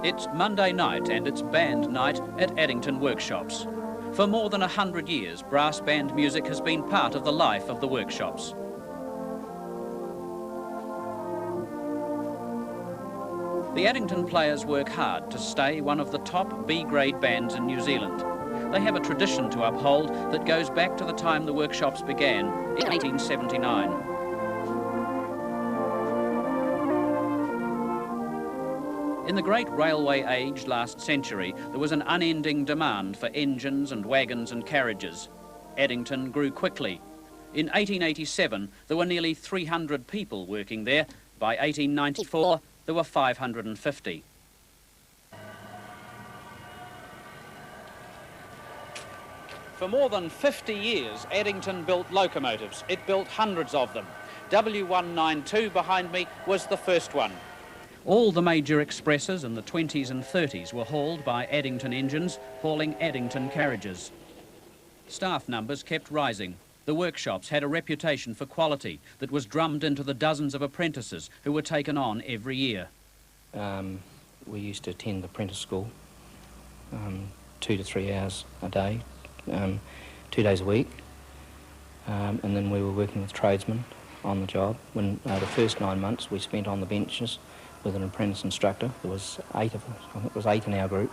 It's Monday night and it's band night at Addington Workshops. For more than 100 years, brass band music has been part of the life of the workshops. The Addington players work hard to stay one of the top B-grade bands in New Zealand. They have a tradition to uphold that goes back to the time the workshops began in 1879. In the great railway age last century, there was an unending demand for engines and wagons and carriages. Addington grew quickly. In 1887, there were nearly 300 people working there. By 1894, there were 550. For more than 50 years, Addington built locomotives. It built hundreds of them. W192 behind me was the first one. All the major expresses in the 20s and 30s were hauled by Addington engines, hauling Addington carriages. Staff numbers kept rising. The workshops had a reputation for quality that was drummed into the dozens of apprentices who were taken on every year. We used to attend the apprentice school 2 to 3 hours a day, 2 days a week, and then we were working with tradesmen on the job. When the first 9 months we spent on the benches with an apprentice instructor. There was 8 of us, I think it was 8 in our group.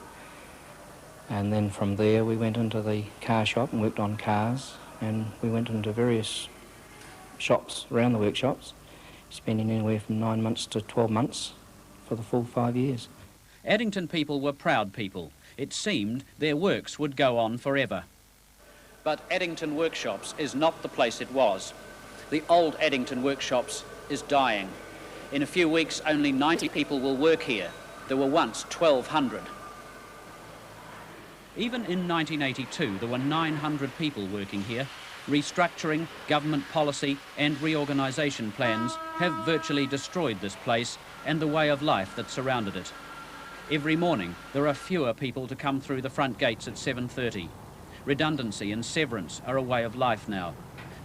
And then from there we went into the car shop and worked on cars, and we went into various shops around the workshops, spending anywhere from 9 months to 12 months for the full 5 years. Addington people were proud people. It seemed their works would go on forever. But Addington Workshops is not the place it was. The old Addington Workshops is dying. In a few weeks, only 90 people will work here. There were once 1,200. Even in 1982, there were 900 people working here. Restructuring, government policy and reorganisation plans have virtually destroyed this place and the way of life that surrounded it. Every morning, there are fewer people to come through the front gates at 7:30. Redundancy and severance are a way of life now.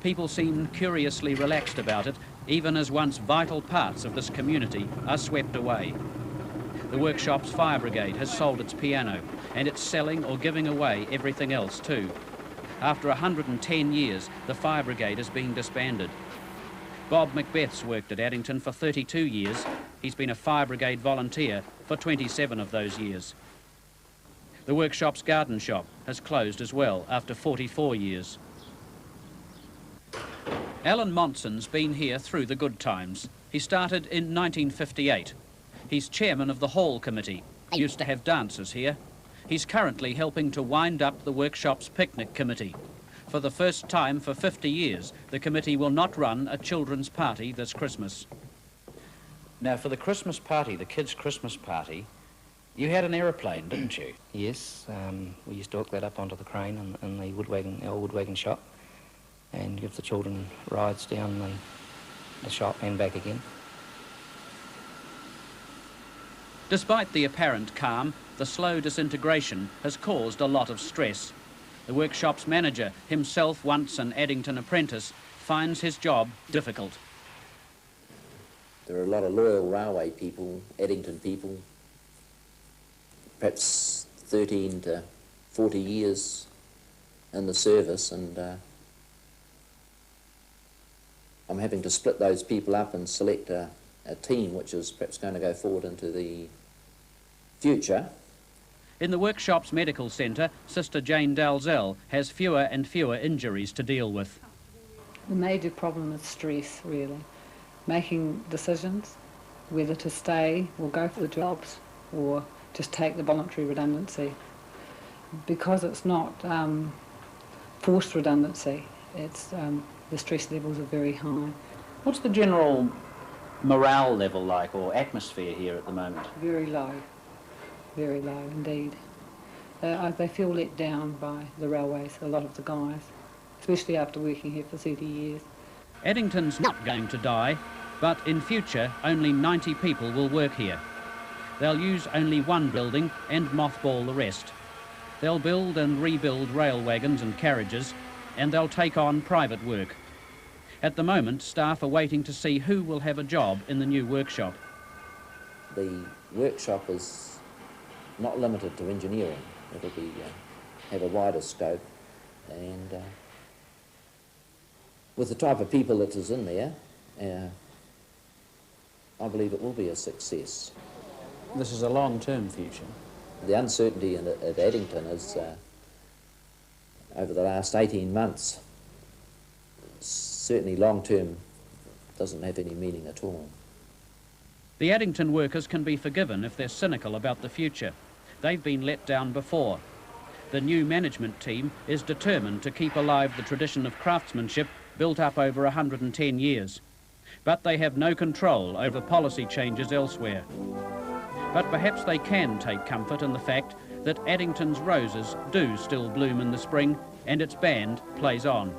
People seem curiously relaxed about it, even as once vital parts of this community are swept away. The workshop's fire brigade has sold its piano, and it's selling or giving away everything else too. After 110 years, the fire brigade has been disbanded. Bob Macbeth's worked at Addington for 32 years. He's been a fire brigade volunteer for 27 of those years. The workshop's garden shop has closed as well after 44 years. Alan Monson's been here through the good times. He started in 1958. He's chairman of the Hall Committee. Used to have dances here. He's currently helping to wind up the workshop's picnic committee. For the first time for 50 years, the committee will not run a children's party this Christmas. Now, for the Christmas party, the kids' Christmas party, you had an aeroplane, didn't you? Yes, we used to hook that up onto the crane in the our woodwagon shop, and give the children rides down the shop and back again. Despite the apparent calm, the slow disintegration has caused a lot of stress. The workshop's manager, himself once an Addington apprentice, finds his job difficult. There are a lot of loyal railway people, Addington people, perhaps 13 to 40 years in the service, and I'm having to split those people up and select a team which is perhaps going to go forward into the future. In the workshop's medical centre, Sister Jane Dalzell has fewer and fewer injuries to deal with. The major problem is stress, really. Making decisions, whether to stay or go for the jobs or just take the voluntary redundancy. Because it's not forced redundancy, it's the stress levels are very high. What's the general morale level like, or atmosphere here at the moment? Very low indeed. They feel let down by the railways, a lot of the guys, especially after working here for 30 years. Addington's not going to die, but in future only 90 people will work here. They'll use only one building and mothball the rest. They'll build and rebuild rail wagons and carriages, and they'll take on private work. At the moment, staff are waiting to see who will have a job in the new workshop. The workshop is not limited to engineering. It'll be have a wider scope, and with the type of people that is in there, I believe it will be a success. This is a long-term future. The uncertainty at Addington is, over the last 18 months, certainly long-term doesn't have any meaning at all. The Addington workers can be forgiven if they're cynical about the future. They've been let down before. The new management team is determined to keep alive the tradition of craftsmanship built up over 110 years. But they have no control over policy changes elsewhere. But perhaps they can take comfort in the fact that Addington's roses do still bloom in the spring and its band plays on.